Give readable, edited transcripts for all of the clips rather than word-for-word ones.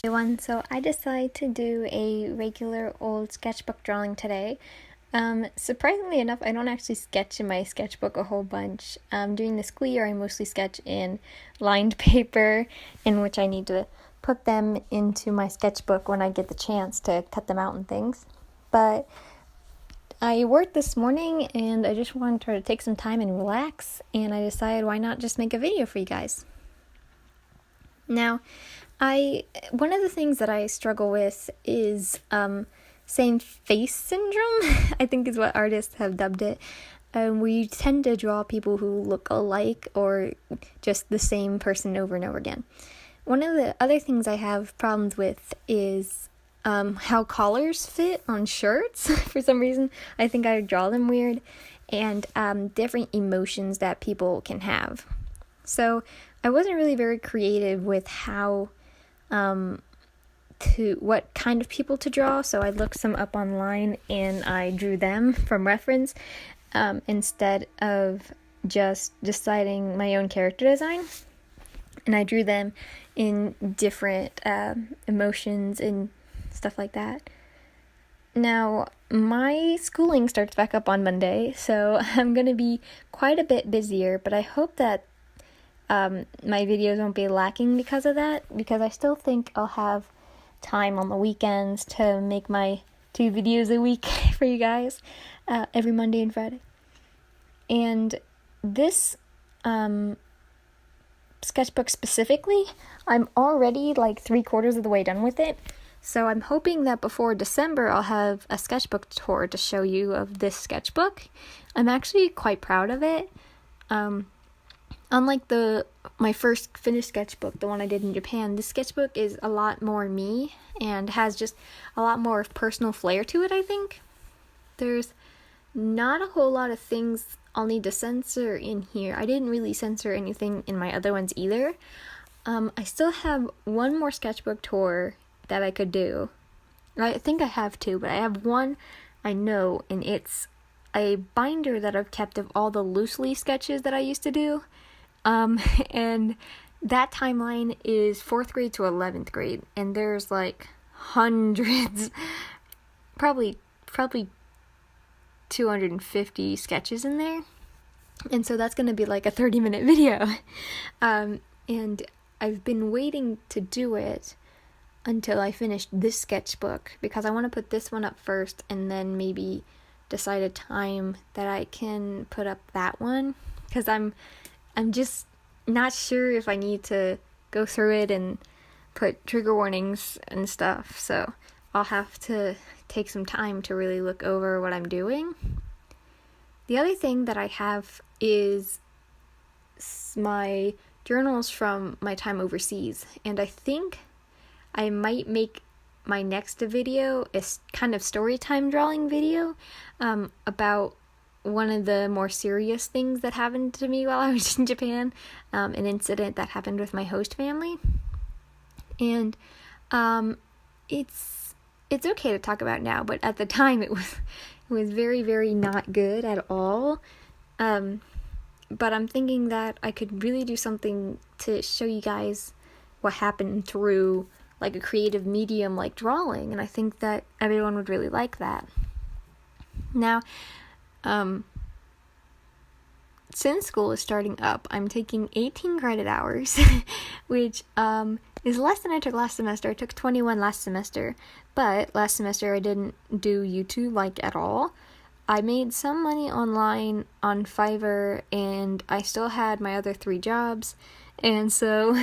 Everyone, so I decided to do a regular old sketchbook drawing today. Surprisingly enough, I don't actually sketch in my sketchbook a whole bunch. During the school year, I mostly sketch in lined paper, in which I need to put them into my sketchbook when I get the chance to cut them out and things. But I worked this morning and I just wanted to take some time and relax, and I decided why not just make a video for you guys. Now, one of the things that I struggle with is same face syndrome, I think is what artists have dubbed it. We tend to draw people who look alike or just the same person over and over again. One of the other things I have problems with is how collars fit on shirts. For some reason, I think I draw them weird, and different emotions that people can have. So I wasn't really very creative with how what kind of people to draw, so I looked some up online and I drew them from reference instead of just deciding my own character design. And I drew them in different emotions and stuff like that. Now, my schooling starts back up on Monday, so I'm going to be quite a bit busier, but I hope that my videos won't be lacking because of that, because I still think I'll have time on the weekends to make my 2 videos a week for you guys, every Monday and Friday. And this sketchbook specifically, I'm already like 3/4 of the way done with it, so I'm hoping that before December I'll have a sketchbook tour to show you of this sketchbook. I'm actually quite proud of it. Unlike my first finished sketchbook, the one I did in Japan, this sketchbook is a lot more me and has just a lot more personal flair to it, I think. There's not a whole lot of things I'll need to censor in here. I didn't really censor anything in my other ones either. I still have one more sketchbook tour that I could do. I think I have 2, but I have one I know, and it's a binder that I've kept of all the loose leaf sketches that I used to do. And that timeline is 4th grade to 11th grade, and there's like hundreds, probably 250 sketches in there, and so that's going to be like a 30-minute video. And I've been waiting to do it until I finish this sketchbook, because I want to put this one up first and then maybe decide a time that I can put up that one, because I'm just not sure if I need to go through it and put trigger warnings and stuff, so I'll have to take some time to really look over what I'm doing. The other thing that I have is my journals from my time overseas, and I think I might make my next video a kind of story time drawing video about one of the more serious things that happened to me while I was in Japan, an incident that happened with my host family. And it's okay to talk about now, but at the time it was very, very not good at all. But I'm thinking that I could really do something to show you guys what happened through like a creative medium like drawing, and I think that everyone would really like that. Now, since school is starting up, I'm taking 18 credit hours, which is less than I took last semester. I took 21 last semester, but last semester I didn't do YouTube like at all. I made some money online on Fiverr, and I still had my other 3 jobs, and so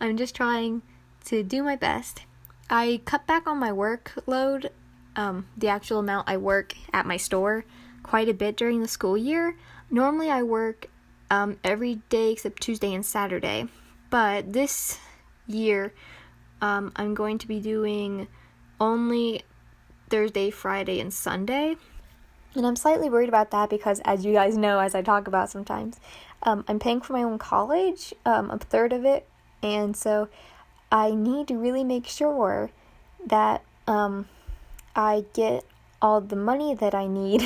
I'm just trying to do my best. I cut back on my workload, the actual amount I work at my store, quite a bit during the school year. Normally I work every day except Tuesday and Saturday, but this year I'm going to be doing only Thursday, Friday, and Sunday. And I'm slightly worried about that because, as you guys know, as I talk about sometimes, I'm paying for my own college, a third of it, and so I need to really make sure that I get all the money that I need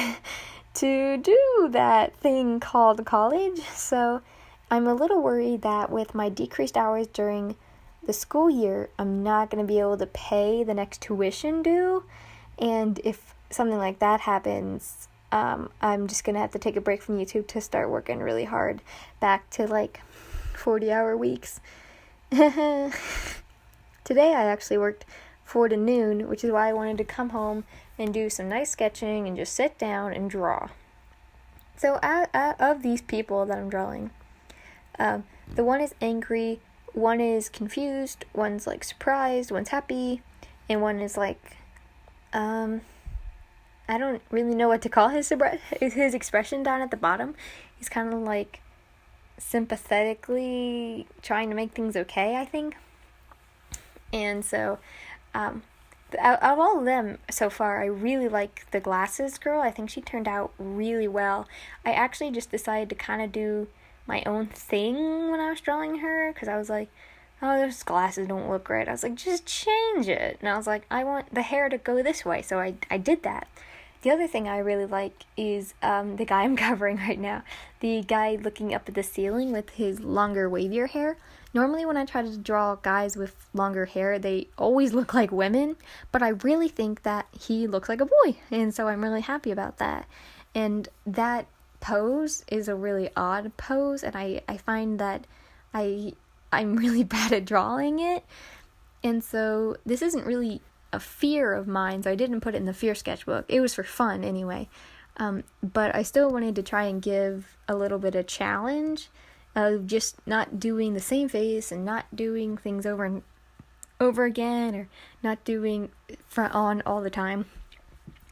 to do that thing called college. So I'm a little worried that with my decreased hours during the school year, I'm not going to be able to pay the next tuition due, and if something like that happens, I'm just going to have to take a break from YouTube to start working really hard, back to like 40-hour weeks. Today I actually worked 4 to noon, which is why I wanted to come home and do some nice sketching and just sit down and draw. So of these people that I'm drawing, the one is angry, one is confused, one's like surprised, one's happy, and one is like, I don't really know what to call his expression down at the bottom. He's kind of like sympathetically trying to make things okay, I think. And so, out of all of them so far, I really like the glasses girl. I think she turned out really well. I actually just decided to kind of do my own thing when I was drawing her, because I was like, oh, those glasses don't look right. I was like, just change it. And I was like, I want the hair to go this way, so I did that. The other thing I really like is the guy I'm covering right now. The guy looking up at the ceiling with his longer, wavier hair. Normally when I try to draw guys with longer hair, they always look like women, but I really think that he looks like a boy, and so I'm really happy about that. And that pose is a really odd pose, and I find that I'm really bad at drawing it, and so this isn't really a fear of mine, so I didn't put it in the fear sketchbook. It was for fun anyway, but I still wanted to try and give a little bit of challenge of just not doing the same face and not doing things over and over again, or not doing front on all the time.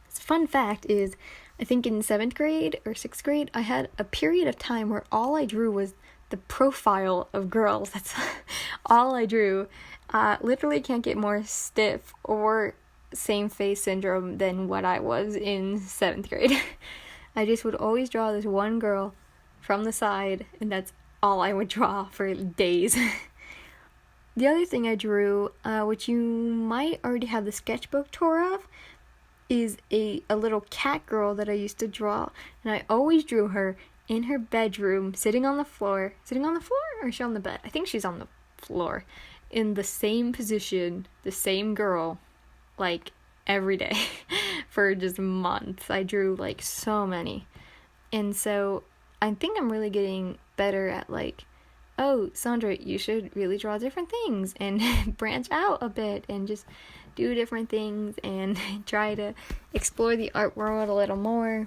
So fun fact is, I think in 7th grade or 6th grade, I had a period of time where all I drew was the profile of girls. That's all I drew. Literally can't get more stiff or same face syndrome than what I was in 7th grade. I just would always draw this one girl from the side, and that's all I would draw for days. The other thing I drew, which you might already have the sketchbook tour of, is a little cat girl that I used to draw, and I always drew her in her bedroom, sitting on the floor, or is she on the bed? I think she's on the floor, in the same position, the same girl, like every day, for just months. I drew like so many, and so I think I'm really getting better at like, oh, Sandra, you should really draw different things and branch out a bit and just do different things and try to explore the art world a little more.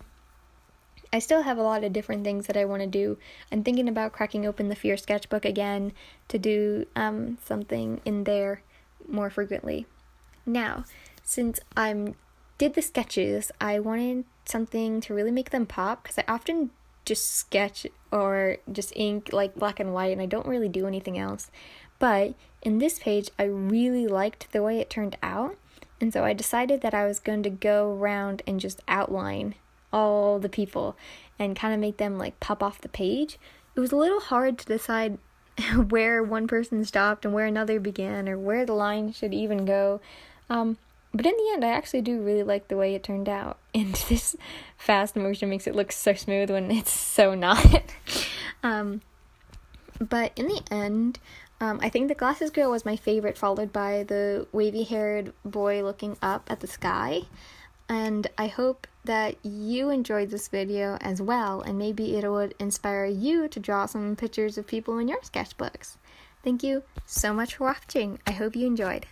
I still have a lot of different things that I want to do. I'm thinking about cracking open the Fear sketchbook again to do something in there more frequently. Now, since I did the sketches, I wanted something to really make them pop, because I often just sketch or just ink like black and white, and I don't really do anything else. But in this page, I really liked the way it turned out, and so I decided that I was going to go around and just outline all the people and kind of make them like pop off the page. It was a little hard to decide where one person stopped and where another began, or where the line should even go. But in the end, I actually do really like the way it turned out. And this fast motion makes it look so smooth when it's so not. But in the end, I think the glasses girl was my favorite, followed by the wavy-haired boy looking up at the sky. And I hope that you enjoyed this video as well, and maybe it would inspire you to draw some pictures of people in your sketchbooks. Thank you so much for watching. I hope you enjoyed.